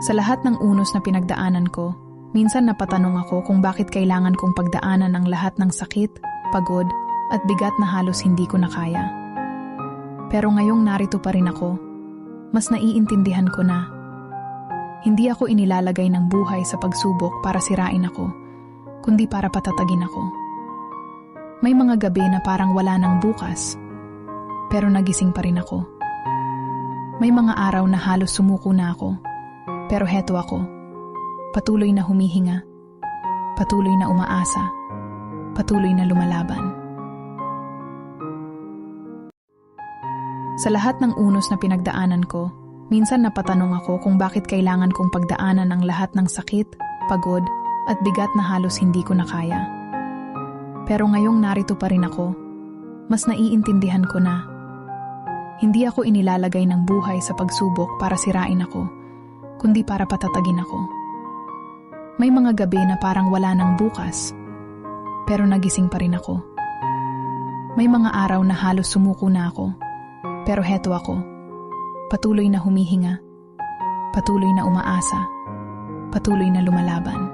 Sa lahat ng unos na pinagdaanan ko, minsan napatanong ako kung bakit kailangan kong pagdaanan ang lahat ng sakit, pagod, at bigat na halos hindi ko na kaya. Pero ngayong narito pa rin ako, mas naiintindihan ko na hindi ako inilalagay ng buhay sa pagsubok para sirain ako, kundi para patatagin ako. May mga gabi na parang wala nang bukas, pero nagising pa rin ako. May mga araw na halos sumuko na ako, pero heto ako, patuloy na humihinga, patuloy na umaasa, patuloy na lumalaban. Sa lahat ng unos na pinagdaanan ko, minsan napatanong ako kung bakit kailangan kong pagdaanan ang lahat ng sakit, pagod, at bigat na halos hindi ko na kaya. Pero ngayong narito pa rin ako, mas naiintindihan ko na hindi ako inilalagay ng buhay sa pagsubok para sirain ako, kundi para patatagin ako. May mga gabi na parang wala nang bukas, pero nagising pa rin ako. May mga araw na halos sumuko na ako, pero heto ako, patuloy na humihinga, patuloy na umaasa, patuloy na lumalaban.